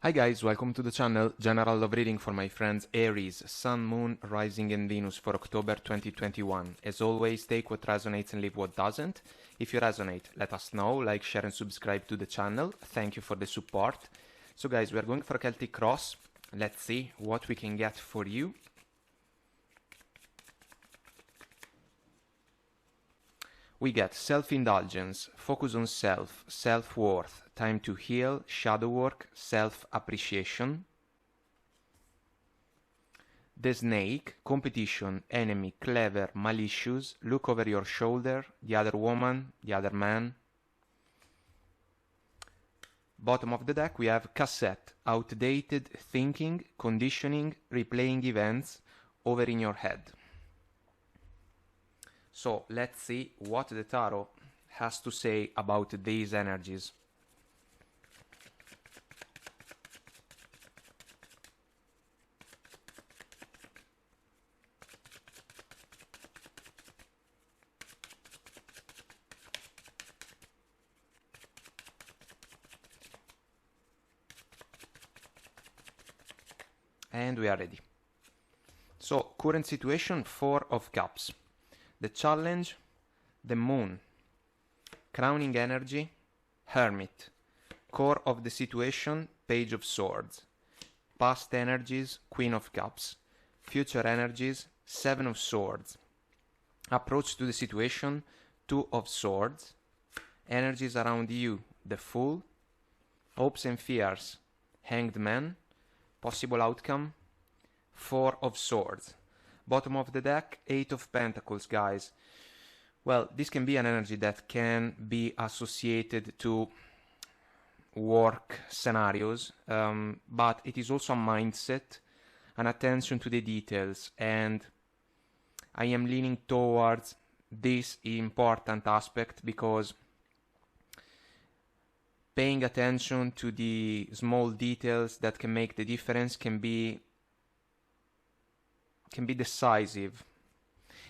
Hi guys, welcome to the channel. General love reading for my friends Aries, Sun, Moon, Rising and Venus for October 2021. As always, take what resonates and leave what doesn't. If you resonate, let us know, like, share and subscribe to the channel. Thank you for the support. So guys, we are going for a Celtic cross. Let's see what we can get for you. We get self-indulgence, focus on self, self-worth, time to heal, shadow work, self-appreciation. The snake, competition, enemy, clever, malicious, look over your shoulder, the other woman, the other man. Bottom of the deck we have cassette, outdated thinking, conditioning, replaying events over in your head. So let's see what the tarot has to say about these energies. And we are ready. So current situation, 4 of Cups. The challenge, the moon, crowning energy, hermit, core of the situation, page of swords, past energies, queen of cups, future energies, 7 of swords, approach to the situation, 2 of swords, energies around you, the fool, hopes and fears, hanged man, possible outcome, 4 of swords. Bottom of the deck, 8 of Pentacles, guys. Well, this can be an energy that can be associated to work scenarios, but it is also a mindset, an attention to the details, and I am leaning towards this important aspect because paying attention to the small details that can make the difference can be decisive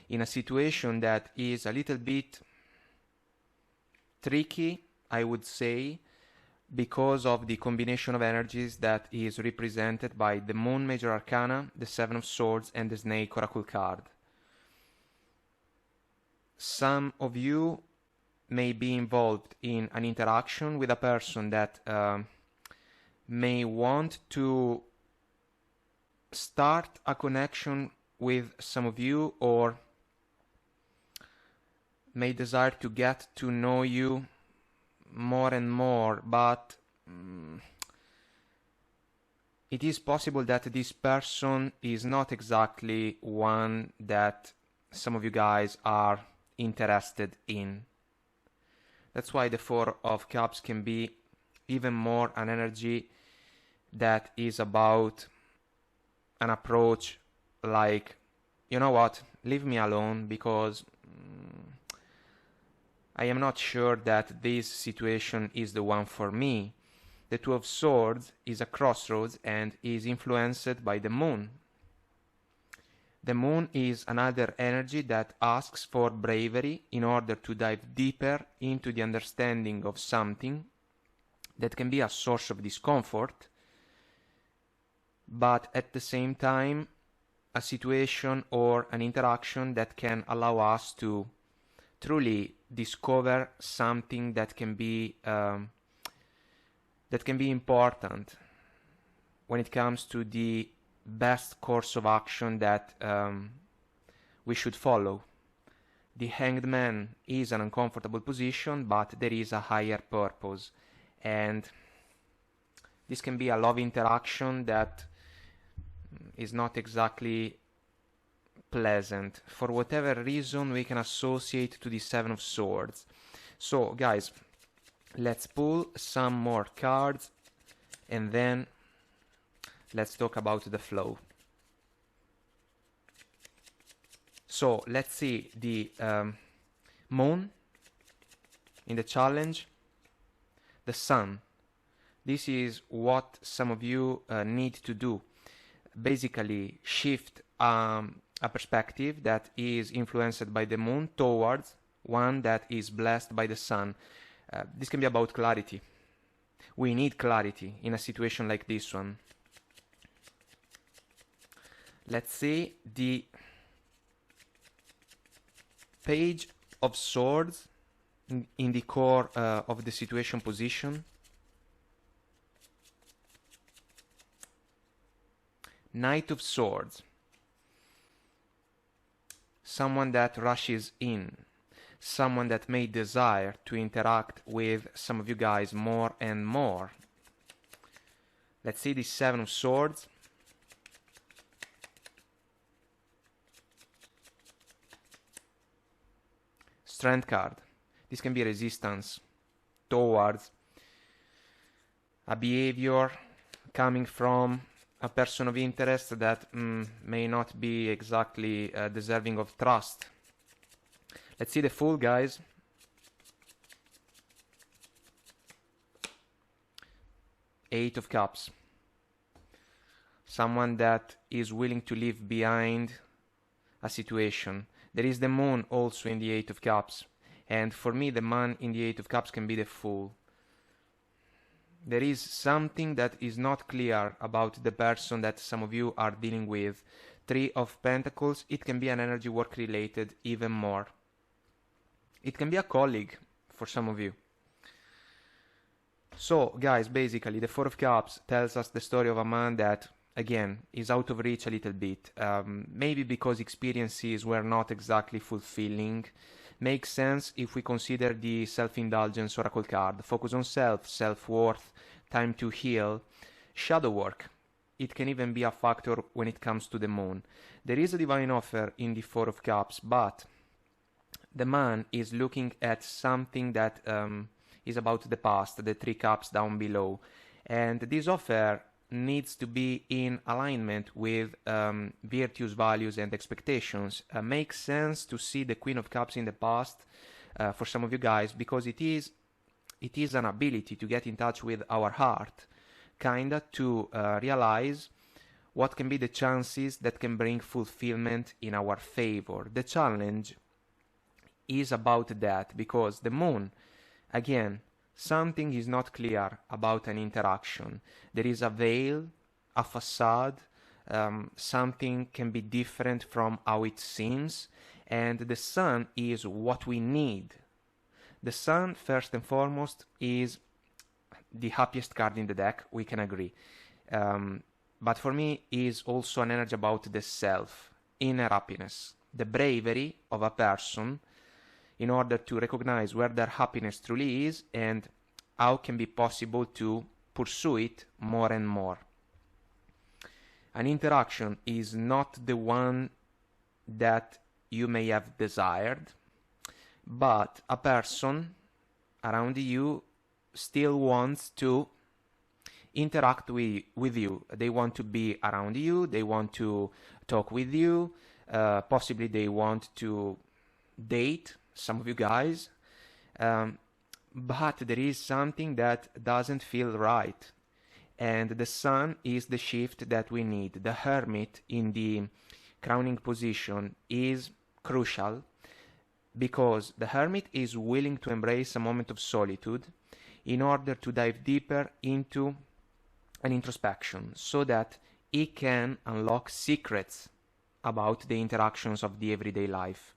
in a situation that is a little bit tricky, I would say, because of the combination of energies that is represented by the Moon Major Arcana, the 7 of Swords, and the Snake Oracle card. Some of you may be involved in an interaction with a person that may want to start a connection with some of you, or may desire to get to know you more and more, but it is possible that this person is not exactly one that some of you guys are interested in. That's why the 4 of Cups can be even more an energy that is about an approach like, you know what, leave me alone because I am not sure that this situation is the one for me. The 2 of Swords is a crossroads and is influenced by the moon. The moon is another energy that asks for bravery in order to dive deeper into the understanding of something that can be a source of discomfort, but at the same time a situation or an interaction that can allow us to truly discover something that can be important when it comes to the best course of action that we should follow. The Hanged Man is an uncomfortable position, but there is a higher purpose, and this can be a love interaction that is not exactly pleasant. For whatever reason, we can associate to the 7 of Swords. So, guys, let's pull some more cards, and then let's talk about the flow. So, let's see the Moon in the challenge, the Sun. This is what some of you need to do. Basically shift a perspective that is influenced by the moon towards one that is blessed by the sun. This can be about clarity. We need clarity in a situation like this one. Let's see the Page of Swords in the core of the situation position. Knight of Swords. Someone that rushes in. Someone that may desire to interact with some of you guys more and more. Let's see the Seven of Swords. Strength card. This can be resistance towards a behavior coming from a person of interest that may not be exactly deserving of trust. Let's see the Fool, guys. Eight of Cups. Someone that is willing to leave behind a situation. There is the Moon also in the Eight of Cups. And for me, the man in the Eight of Cups can be the Fool. There is something that is not clear about the person that some of you are dealing with. Three of Pentacles, it can be an energy work related even more. It can be a colleague for some of you. So, guys, basically, the Four of Cups tells us the story of a man that, again, is out of reach a little bit. Maybe because experiences were not exactly fulfilling. Makes sense if we consider the self-indulgence oracle card. Focus on self, self-worth, time to heal. Shadow work. It can even be a factor when it comes to the Moon. There is a divine offer in the Four of Cups, but the man is looking at something that is about the past, the Three Cups down below. And this offer needs to be in alignment with virtues, values, and expectations. Makes sense to see the Queen of Cups in the past for some of you guys, because it is an ability to get in touch with our heart, kinda to realize what can be the chances that can bring fulfillment in our favor. The challenge is about that, because the Moon, again, something is not clear about an interaction. There is a veil, a facade, something can be different from how it seems, and the Sun is what we need. The Sun, first and foremost, is the happiest card in the deck, we can agree. But for me, is also an energy about the self, inner happiness, the bravery of a person in order to recognize where their happiness truly is and how can be possible to pursue it more and more. An interaction is not the one that you may have desired, but a person around you still wants to interact with you. They want to be around you, they want to talk with you, possibly they want to date some of you guys, but there is something that doesn't feel right, and the Sun is the shift that we need. The Hermit in the crowning position is crucial, because the Hermit is willing to embrace a moment of solitude in order to dive deeper into an introspection, so that he can unlock secrets about the interactions of the everyday life.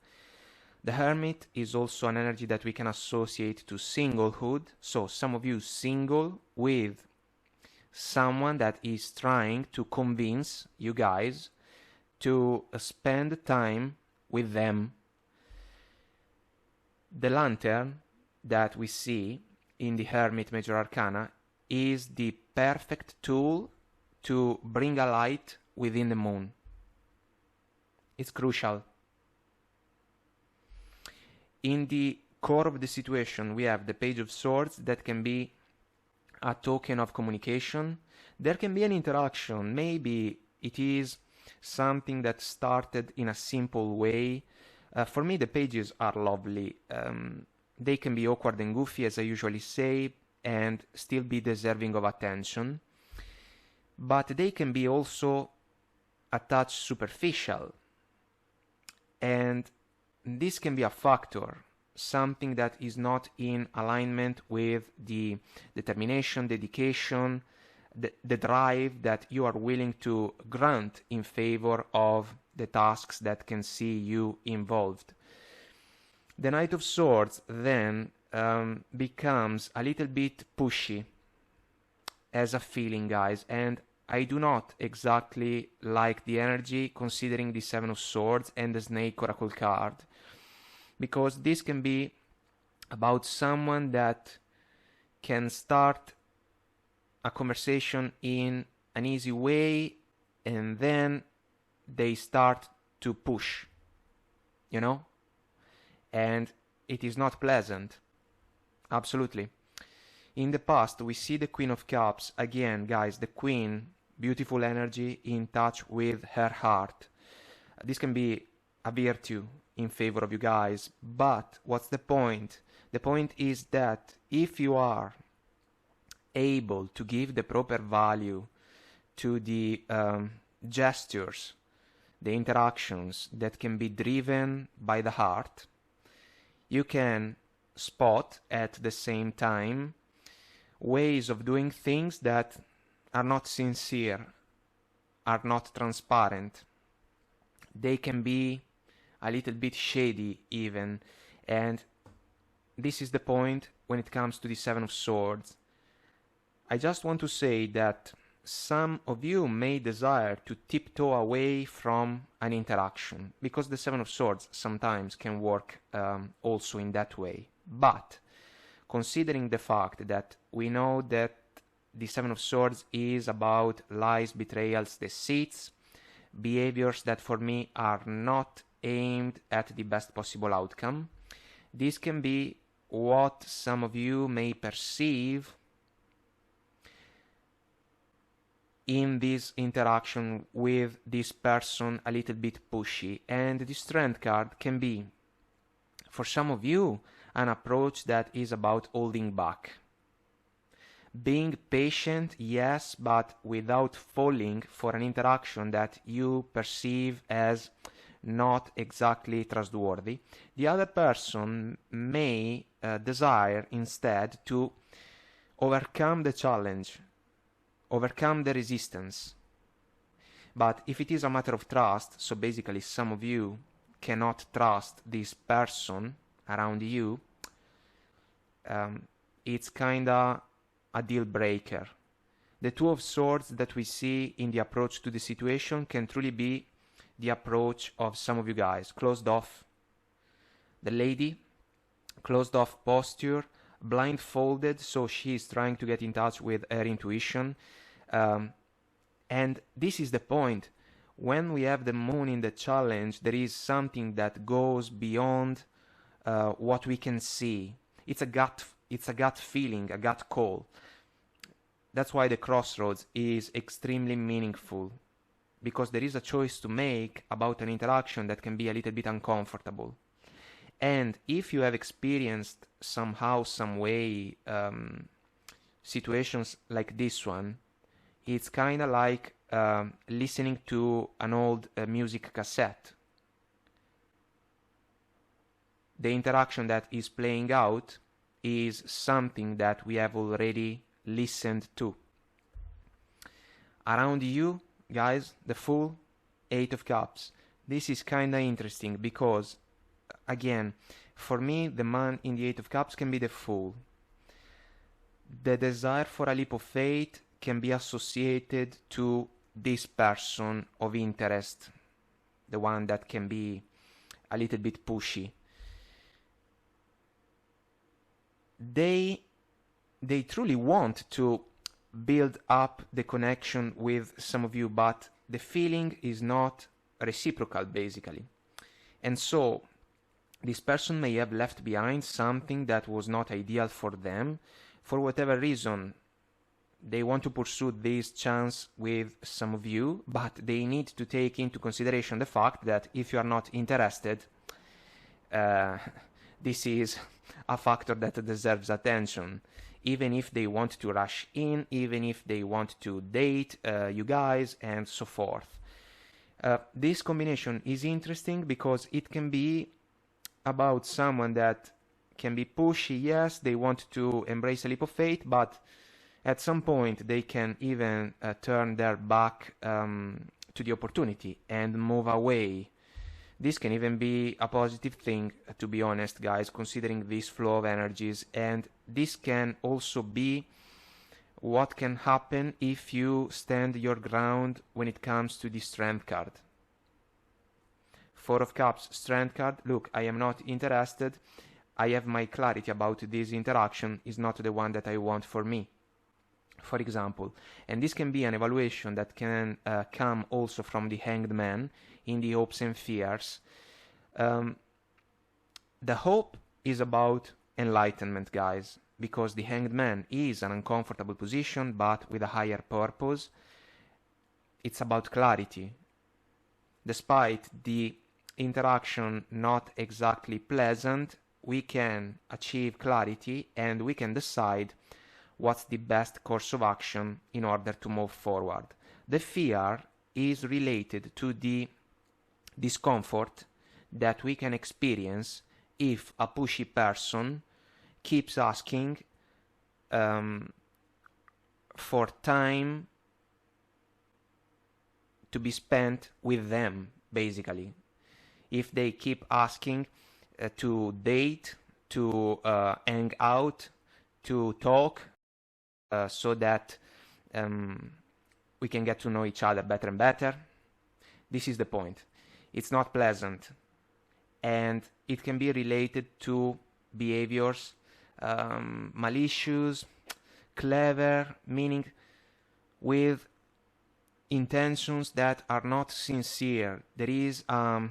The Hermit is also an energy that we can associate to singlehood, so some of you single with someone that is trying to convince you guys to spend time with them. The Lantern that we see in the Hermit Major Arcana is the perfect tool to bring a light within the Moon. It's crucial. In the core of the situation, we have the Page of Swords that can be a token of communication. There can be an interaction. Maybe it is something that started in a simple way. For me, the pages are lovely. They can be awkward and goofy, as I usually say, and still be deserving of attention. But they can be also a touch superficial. And this can be a factor something that is not in alignment with the determination, dedication, the drive that you are willing to grant in favor of the tasks that can see you involved. The Knight of Swords then becomes a little bit pushy as a feeling, guys, and I do not exactly like the energy considering the Seven of Swords and the Snake Oracle card, because this can be about someone that can start a conversation in an easy way and then they start to push, you know, and it is not pleasant. Absolutely. In the past, we see the Queen of Cups. Again, guys, the Queen, beautiful energy, in touch with her heart. This can be a virtue in favor of you guys, but what's the point? The point is that if you are able to give the proper value to the gestures, the interactions that can be driven by the heart, you can spot at the same time ways of doing things that are not sincere, are not transparent. They can be a little bit shady even, and this is the point when it comes to the Seven of Swords. I just want to say that some of you may desire to tiptoe away from an interaction, because the Seven of Swords sometimes can work also in that way. But considering the fact that we know that the Seven of Swords is about lies, betrayals, deceits, behaviors that for me are not aimed at the best possible outcome, this can be what some of you may perceive in this interaction with this person a little bit pushy. And the Strength card can be, for some of you, an approach that is about holding back. Being patient, yes, but without falling for an interaction that you perceive as not exactly trustworthy. The other person may desire instead to overcome the challenge, overcome the resistance. But if it is a matter of trust, so basically some of you cannot trust this person around you, it's kinda a deal breaker. The Two of Swords that we see in the approach to the situation can truly be the approach of some of you guys. Closed off. The lady, closed off posture, blindfolded, so she is trying to get in touch with her intuition. And this is the point. When we have the moon in the challenge, there is something that goes beyond what we can see. It's a gut feeling, a gut call. That's why the crossroads is extremely meaningful, because there is a choice to make about an interaction that can be a little bit uncomfortable. And if you have experienced somehow, some way, situations like this one, it's kind of like listening to an old music cassette. The interaction that is playing out is something that we have already listened to. Around you, guys, the Fool, Eight of Cups. This is kind of interesting because, again, for me, the man in the Eight of Cups can be the Fool. The desire for a leap of faith can be associated to this person of interest, the one that can be a little bit pushy. They truly want to build up the connection with some of you, but the feeling is not reciprocal, basically. And so this person may have left behind something that was not ideal for them. For whatever reason, they want to pursue this chance with some of you, but they need to take into consideration the fact that if you are not interested, this is a factor that deserves attention. Even if they want to rush in, even if they want to date you guys, and so forth. This combination is interesting because it can be about someone that can be pushy, yes, they want to embrace a leap of faith, but at some point they can even turn their back to the opportunity and move away. This can even be a positive thing, to be honest, guys, considering this flow of energies, and this can also be what can happen if you stand your ground when it comes to the Strength card. Four of Cups, Strength card. Look, I am not interested. I have my clarity about this interaction is not the one that I want for me, for example. And this can be an evaluation that can come also from the Hanged Man in the hopes and fears. The hope is about enlightenment, guys, because the Hanged Man is an uncomfortable position but with a higher purpose. It's about clarity. Despite the interaction not exactly pleasant, we can achieve clarity and we can decide what's the best course of action in order to move forward. The fear is related to the discomfort that we can experience if a pushy person keeps asking for time to be spent with them, basically. If they keep asking to date, to hang out, to talk, so that we can get to know each other better and better. This is the point. It's not pleasant, and it can be related to behaviors, malicious, clever, meaning with intentions that are not sincere. There is a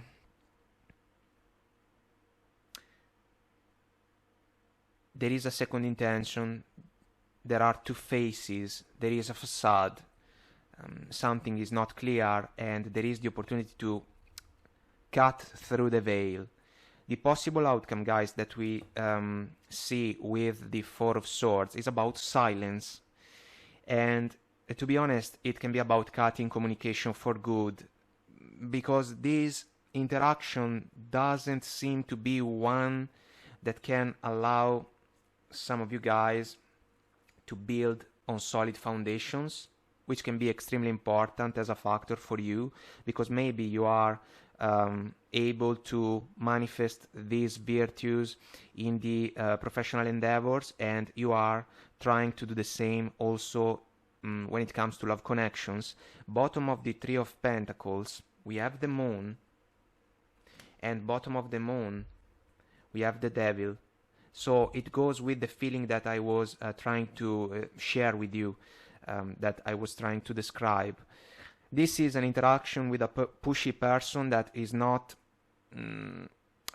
second intention. There are two faces. There is a facade. Something is not clear, and there is the opportunity to cut through the veil. The possible outcome, guys, that we see with the Four of Swords is about silence. And to be honest, it can be about cutting communication for good, because this interaction doesn't seem to be one that can allow some of you guys to build on solid foundations, which can be extremely important as a factor for you, because maybe you are able to manifest these virtues in the professional endeavors, and you are trying to do the same also when it comes to love connections. Bottom of the Three of Pentacles, we have the Moon, and bottom of the Moon, we have the Devil. So it goes with the feeling that I was trying to share with you, that I was trying to describe. This is an interaction with a pushy person that is not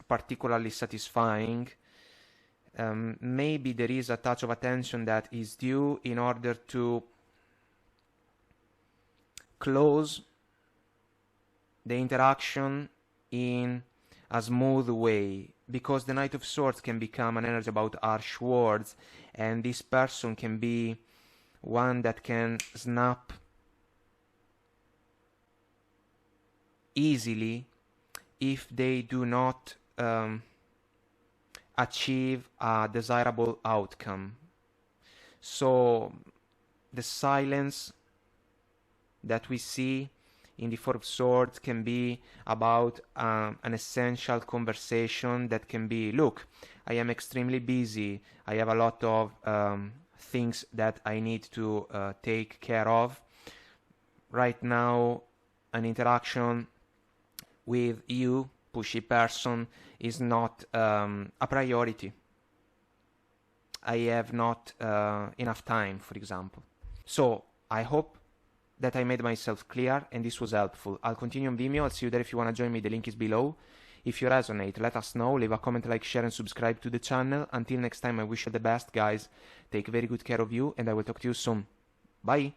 particularly satisfying. Maybe there is a touch of attention that is due in order to close the interaction in a smooth way, because the Knight of Swords can become an energy about harsh words, and this person can be one that can snap easily if they do not achieve a desirable outcome. So the silence that we see in the Four of Swords can be about an essential conversation that can be, look, I am extremely busy, I have a lot of things that I need to take care of. Right now, an interaction with you, pushy person, is not a priority. I have not enough time, for example. So I hope that I made myself clear and this was helpful. I'll continue on Vimeo. I'll see you there if you want to join me. The link is below. If you resonate, let us know. Leave a comment, like, share, and subscribe to the channel. Until next time, I wish you the best, guys. Take very good care of you, and I will talk to you soon. Bye.